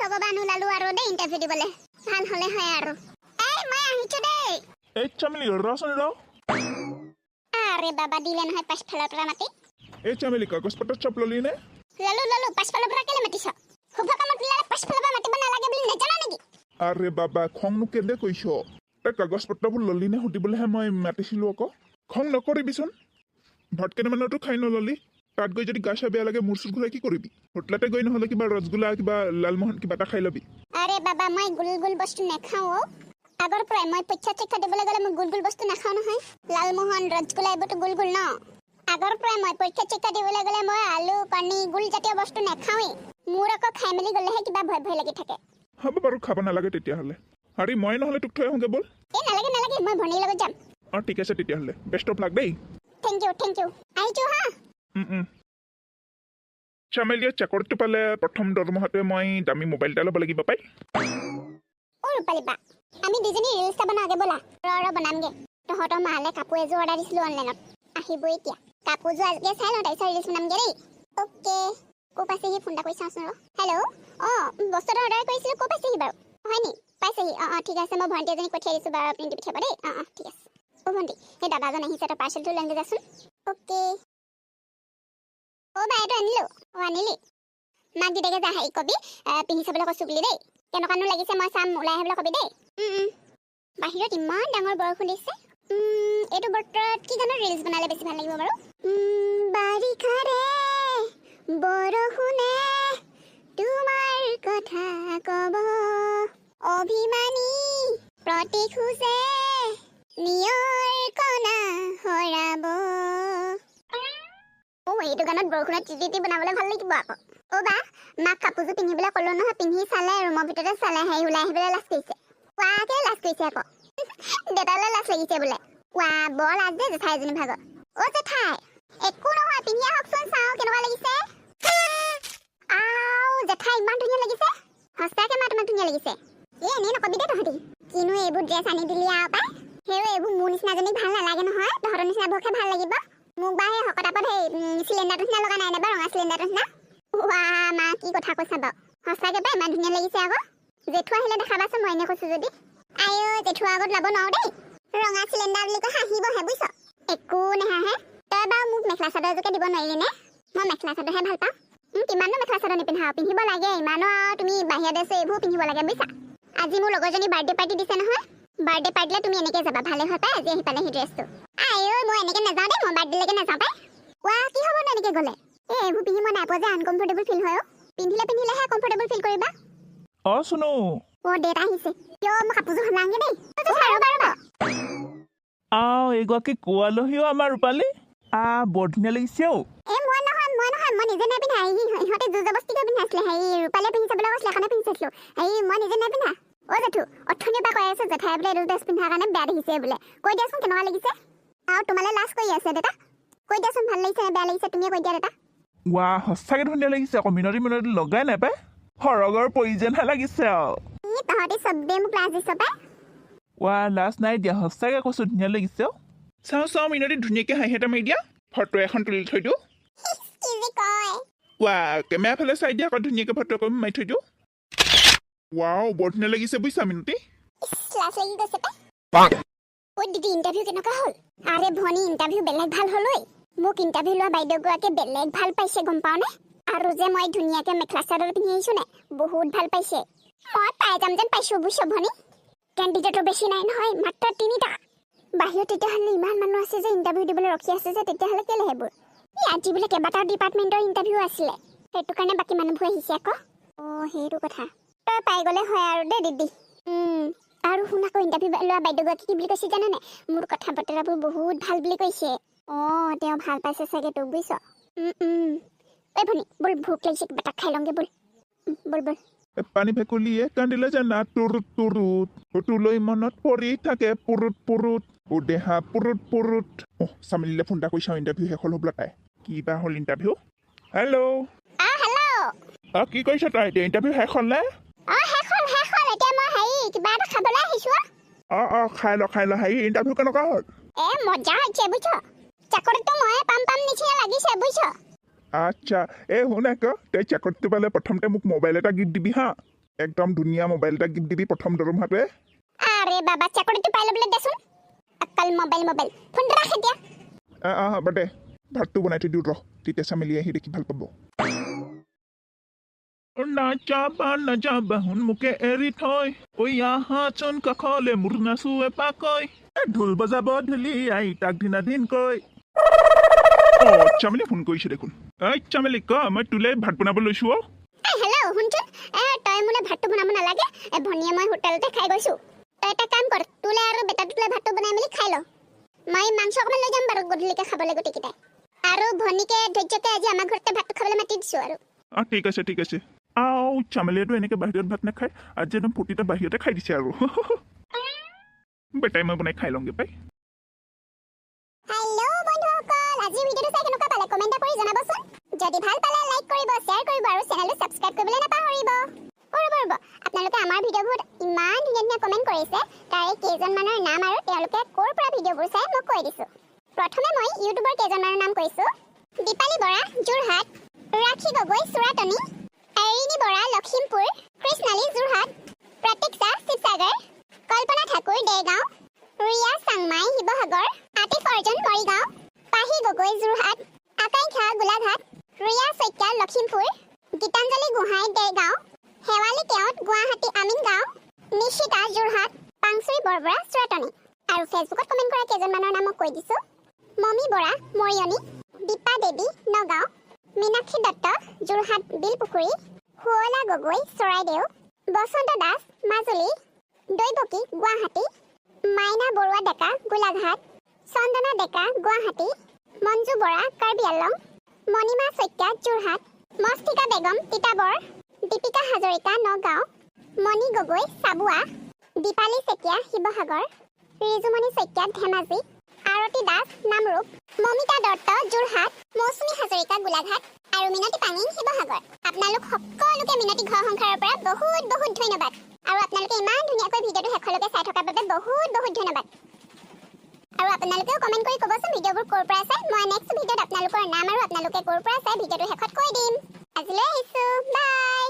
ভগৱান ওলালো আৰু দেই ইণ্টাৰভিউ দিবলৈ ভাল হ'লে হয় আৰু এই মই আহিছো দেই এই চামেলি ৰচোন ৰ আৰে বাবা দিলে নহয় পাছফালৰ পৰা মাতি এই চামেলি কাগজ পত্ৰ চব ললি নে ললো পাছফালৰ পৰা কেলে মাতিছ শুভ কামত ওলালে পাছফালৰ পৰা মাতিব নালাগে বুলি নাজানা নেকি আৰে বাবা খংনো কেলে কৈছ তই কাগজ পত্ৰবোৰ ললি নে সুধিবলৈহে মই মাতিছিলোঁ আকৌ খং নকৰিবিচোন ভাত কেইটামানতো খাই নললি তাত গৈ যদি গা চা বেয়া লাগে মূৰ চুৰ ঘূৰাই কি কৰিবি হোটেলতে গৈ নহ'লে কিবা ৰসগোল্লা কিবা লালমোহন কিবা এটা খাই ল'বি আৰে বাবা মই গুল বস্তু নাখাওঁ আগৰ পৰাই মই পৰীক্ষা দিবলৈ গ'লে মই গুল বস্তু নাখাওঁ নহয় লালমোহন ৰসগোল্লা এইবোৰতো গুল ন আগৰ পৰাই মই পৰীক্ষা দিবলৈ গ'লে মই আলু কণী গুল জাতীয় বস্তু নাখাওঁৱেই মোৰ আকৌ খাই মেলি গ'লেহে কিবা ভয় লাগি থাকে হ'ব বাৰু খাব নালাগে তেতিয়াহ'লে আৰে মই নহ'লে তোক থৈ আহোঁগৈ ব'ল এই নালাগে মই ভনীৰ লগত যাম অঁ ঠিক আছে তেতিয়াহ'লে বেষ্ট অফ লাক দেই থেংক ইউ আহিছো হা চামেলিয়ে চাকৰিটো পালে প্ৰথম দৰমহাতে মই দামী মোবাইল এটা ল'ব লাগিব পাই ৰূপালী বা আমি দুজনী ৰিলছ এটা বনাওঁগে ব'লা ৰ বনামগে তহঁতৰ মালে কাপোৰ এযোৰ অৰ্ডাৰ দিছিলোঁ অনলাইনত আহিবই এতিয়া কাপোৰযোৰ আজিকে চাই লওঁ তাৰপিছত ৰিলছ বনামগে দেই অ'কে ক'ৰ পাইছেহি ফোন এটা কৰি চাওঁচোন ৰ হেল্ল' অঁ বস্তু এটা অৰ্ডাৰ কৰিছিলোঁ ক'ৰ পাইছেহি বাৰু হয় নি পাইছেহি অঁ ঠিক আছে মই ভণ্টি এজনীক পঠিয়াই দিছোঁ বাৰু আপুনি দি পঠিয়াব দেই অঁ ঠিক আছে অ' ভণ্টি সেই দাদাজন আহিছে তই পাৰ্চেলটো লৈ যাচোন অ'কে অ' বা এইটো আনিলোঁ অঁ আনিলি মাক দেউতাকে যা হেৰি কবি পিন্ধি চাবলৈ কৈছোঁ বুলি দেই কেনেকুৱানো লাগিছে মই চাম ওলাই আহিবলৈ কবি দেই বাহিৰত ইমান ডাঙৰ বৰষুণ দিছে এইটো বতৰত কি গানৰ ৰিলছ বনালে বেছি ভাল লাগিব বাৰু বাৰিষাৰে বৰষুণে তোমাৰ কথা কব অভিমানী প্ৰতি খোজে নিয়ৰ কণা হৰাব এইটো গানত বৰষুণত টিটি বনাবলৈ ভাল লাগিব আকৌ অ' বা মাক কাপোৰযোৰ পিন্ধিবলৈ ক'লো নহয় পিন্ধি চালে ৰুমৰ ভিতৰতে চালে হেৰি ওলাই আহিবলৈ লাজ কৰিছে কোৱাকে লাজ কৰিছে আকৌ দেউতালৈ লাজ লাগিছে বোলে কোৱা বৰ লাজ যে জেঠাই এজনী ভাগৰ অ' জেঠাই একো নহয় পিন্ধি আহকচোন চাওঁ কেনেকুৱা লাগিছে জেঠাই ইমান ধুনীয়া লাগিছে সঁচাকে মা তোমাক ধুনীয়া লাগিছে এনেই নকবি দেই তহঁতি কিনো এইবোৰ ড্ৰেছ আনি দিলি আৰু পাই সেইও এইবোৰ মোৰ নিচিনাজনীক ভাল নালাগে নহয় তহঁতৰ নিচিনাবোৰহে ভাল লাগিব মোক বা সেই শকতাপত সেই চিলিণ্ডাৰটো নিচিনা লগা নাই নে বাৰু ৰঙা চিলিণ্ডাৰটো নিচিনা মা কি কথা কৈছা বাৰু সঁচাকে পাই ইমান ধুনীয়া লাগিছে আকৌ জেঠু আহিলে দেখাবাচোন মই এনে কৈছোঁ যদি জেঠুৰ আগত ল'ব নোৱাৰো দেই ৰঙা চিলিণ্ডাৰ বুলি কৈ হাঁহিবহে বুজিছ একো নাহাঁহে তই বাৰু মোক মেখেলা চাদৰ এযোৰকে দিব নোৱাৰিলি নে মই মেখেলা চাদৰহে ভাল পাওঁ কিমানো মেখেলা চাদৰ নিপিন্ধা পিন্ধিব লাগে ইমানো তুমি বাহিৰা ড্ৰেছ এইবোৰ পিন্ধিব লাগে বুজিছা আজি মোৰ লগৰজনী বাৰ্থডে পাৰ্টি দিছে নহয় বাৰ্থডে পাৰ্টিলে তুমি এনেকৈ যাবা ভালে হয় পাই আজি আহি পালে সেই ড্ৰেছটো মই এনেকৈ নাযাওঁ দেই মই বাৰ্থডেলৈকে নাযাওঁ পাই কি হ'ব ন এনেকৈ গ'লে এইবোৰ পিন্ধি মই নাপাওঁ যে আনকমফৰ্টেবল ফিল হয় পিন্ধিলেহে কমফৰ্টেবল ফিল কৰিবা শুনো ডেট আহিছে কিয় মই কাপোৰযোৰ সলাওঁগে দেই এইগৰাকী কোৱালহিও আমাৰ ৰূপালী বৰ ধুনীয়া লাগিছে মই নিজে নাই পিন্ধা ইহঁতে জোৰ জবস্তি কৰি পিন্ধাইছিলে ৰূপালীয়ে পিন্ধি চাবলৈ কৈছিলে কাৰণে পিন্ধি চাইছিলোঁ মই নিজে নাই পিন্ধা জেঠু অথনিৰ পৰা কৈ আছে জেঠাই বোলে এইটো ড্ৰেছ পিন্ধাৰ কাৰণে বেয়া দেখিছে বোলে কৈ দিয়াচোন কেনেকুৱা লাগিছে আৰু তোমালৈ লাজ কৰি আছে দেউতা কৈ দিয়াচোন ভাল লাগিছে বেয়া লাগিছে তুমিয়ে কৈ দিয়া দেউতা সঁচাকে ধুনীয়া লাগিছে আকৌ মিনতি লগাই নাই পাই সৰগৰ প্ৰয়োজনহে লাগিছে তহঁতি চবে মোক লাজ দিছ পাই লাজ নাই দিয়া সঁচাকে কৈছো ধুনীয়া লাগিছে চাওঁ মিনতি ধুনীয়াকে হাঁহি এটা মাৰি দিয়া ফটো এখন তুলি থৈ দিওঁ কেমেৰা ফালে চাই দিয়া আকৌ ধুনীয়াকে ফটো এখন মাৰি থৈ দিওঁ বৰ ধুনীয়া লাগিছে বুজিছা মিনতি ইণ্টাৰভিউ কেনেকুৱা হ'ল আৰে ভনী ইণ্টাৰভিউ বেলেগ ভাল হ'ল মোক ইণ্টাৰভিউ লোৱা বাইদেউগৰাকীয়ে বেলেগ ভাল পাইছে গম পাওঁ নে আৰু যে মই ধুনীয়াকে মেখেলা চাদৰ পিন্ধি আহিছো নে বহুত ভাল পাইছে মই পাই যাম যেন পাইছো বুজিছ ভনী কেণ্ডিডেটো বেছি নাই নহয় মাত্ৰ 3টা বাহিৰত তেতিয়াহ'লে ইমান মানুহ আছে যে ইণ্টাৰভিউ দিবলৈ ৰখি আছে যে তেতিয়াহ'লে কেলে সেইবোৰ আজি বোলে কেইবাটাও ডিপাৰ্টমেণ্টৰ ইণ্টাৰভিউ আছিলে সেইটো কাৰণে বাকী মানুহবোৰ আহিছে আকৌ সেইটো কথা তই পাই গ'লে হয় আৰু দেই দিদি আৰু শুন আকৌ ইণ্টাৰভিউ লোৱা বাইদেউগৰাকী কি বুলি কৈছে জানানে মোৰ কথা বতৰাবোৰ বহুত ভাল বুলি কৈছে তেওঁ ভাল পাইছে চাগে তোক বুজিছ ভনী ব'ল ভোক লাগিছে কিবা এটা খাই লওঁগে ব'ল পানী ভেকুলীয়ে কান্দিলে জানা তুলৈ মনত পৰি থাকে পুৰুত দেহা পুৰুত চামেলিলে ফোন এটা কৰি চাওঁ ইণ্টাৰভিউ শেষ হ'ল হ'বলা তাই কিবা হ'ল ইণ্টাৰভিউ হেল্ল' কি কৰিছ তই এতিয়া ইণ্টাৰভিউ শেষ হ'ল নে কিবা এটা খাবলৈ আহিছো খাই ল ইণ্টাৰভিউ কেনেকুৱা হ'ল মজা হৈছে বুজিছ চাকৰিটো মই পাম নিচিনা লাগিছে বুজিছ আচ্ছা শুন আকৌ তই চাকৰিটো পালে প্ৰথমতে মোক মোবাইল এটা গিফ্ট দিবি হা একদম ধুনীয়া মোবাইল এটা গিফ্ট দিবি প্ৰথম দৰমহাতে আৰে বাবা চাকৰিটো পাই ল'বলৈ দেচোন অকল মোবাইল ফোনটো ৰাখ এতিয়া হ'ব দে ভাতটো বনাই থৈ দিওঁ ৰ তেতিয়া চামেলি আহি দেখি ভাল পাব নাযাবা মোকে এৰি থৈ আহাচোন কাষলে মোৰ নাচো এপাকৈ ঢোল বজাব ঢুলি আই তাক দিনাদিনকৈ চামেলি ফোন কৰিছে দেখোন চামেলি ক মই তোলে ভাত বনাব লৈছো হেল্ল' শুনচোন তই মোলে ভাতটো বনাব নালাগে ভনীয়ে মই হোটেলতে খাই গৈছো তই এটা কাম কৰ তোলে আৰু বেটাটোলে ভাতটো বনাই মেলি খাই ল মই মাংস অকণমান লৈ যাম বাৰু গধূলিকে খাবলৈ গোটেইকেইটাই আৰু ভনীকে ধৈৰ্যকে আজি আমাৰ ঘৰতে ভাতটো খাবলৈ মাতি দিছো আৰু ঠিক আছে চামেলিয়েতো এনেকে বাহিৰত ভাত নাখায় আজি একদম ফূৰ্তিতে বাহিৰতে খাই দিছে আৰু বেটাই মই বনাই খাই লওঁগে পাই হেল্ল' বন্ধুসকল আজি ভিডিঅ'টো চাই কেনেকুৱা পালে কমেণ্ট কৰি জনাবচোন যদি ভাল পালে লাইক কৰিব শ্বেয়াৰ কৰিব আৰু চেনেলটো ছাবস্ক্ৰাইব কৰিবলৈ নাপাহৰিব ৰ'ব আপোনালোকে আমাৰ ভিডিঅ'বোৰত ইমান ধুনীয়া কমেণ্ট কৰিছে তাৰে কেইজনমানৰ নাম আৰু তেওঁলোকে ক'ৰ পৰা ভিডিঅ'বোৰ চাই মই কৈ দিছোঁ প্ৰথমে মই ইউটিউবৰ কেইজনমানৰ নাম কৈছোঁ দীপালী বৰা যোৰহাট ৰাখী গগৈ চুৰাটনি এৰিণী বৰা লখিমপুৰ কৃষ্ণালী যোৰহাট প্ৰতীক্ষা শিৱসাগৰ কল্পনা ঠাকুৰ দেৰগাঁও ৰিয়া চাংমাই শিৱসাগৰ আতিফ অৰ্জন মৰিগাঁও পাহি গগৈ যোৰহাট আকাংক্ষা গোলাঘাট ৰিয়া শইকীয়া লখিমপুৰ গীতাঞ্জলি গোহাঁই দেৰগাঁও শেৱালী কেওট গুৱাহাটী আমিনগাঁও নিশিতা যোৰহাট পাংচুৰী বৰবৰা চুৰাটনি আৰু ফেচবুকত কমেণ্ট কৰা কেইজনমানৰ নাম মই কৈ দিছোঁ মমী বৰা মৰিয়নি দীপা দেৱী নগাঁও মীনাক্ষী দত্ত যোৰহাট বিলপুখুৰী শুৱলা গগৈ চৰাইদেউ বসন্ত দাস মাজুলী দৈৱকী গুৱাহাটী মাইনা বৰুৱা ডেকা গোলাঘাট চন্দনা ডেকা গুৱাহাটী মঞ্জু বৰা কাৰ্বি আংলং মণিমা শইকীয়া যোৰহাট মস্তিকা বেগম তিতাবৰ দীপিকা হাজৰিকা নগাঁও মণি গগৈ চাবুৱা দীপালী চেতিয়া শিৱসাগৰ ৰিজুমণি শইকীয়া ধেমাজি আৰতী দাস নামৰূপ মমিতা দত্ত যোৰহাট মৌচুমী হাজৰিকা গোলাঘাট আৰু মিনতী পাঙি শিৱসাগৰ আপোনালোক সকলোকে মিনতী ঘৰ সংসাৰৰ পৰা বহুত ধন্যবাদ আৰু আপোনালোকে ইমান ধুনীয়াকৈ ভিডিঅ'টো শেষলৈকে চাই থকাৰ বাবে বহুত ধন্যবাদ আৰু আপোনালোকেও কমেণ্ট কৰি ক'বচোন ভিডিঅ'বোৰ ক'ৰ পৰা চাই মই নেক্সট ভিডিঅ'ত আপোনালোকৰ নাম আৰু আপোনালোকে ক'ৰ পৰা চাই ভিডিঅ'টো শেষত কৈ দিম আজিলৈ আহিছোঁ বাই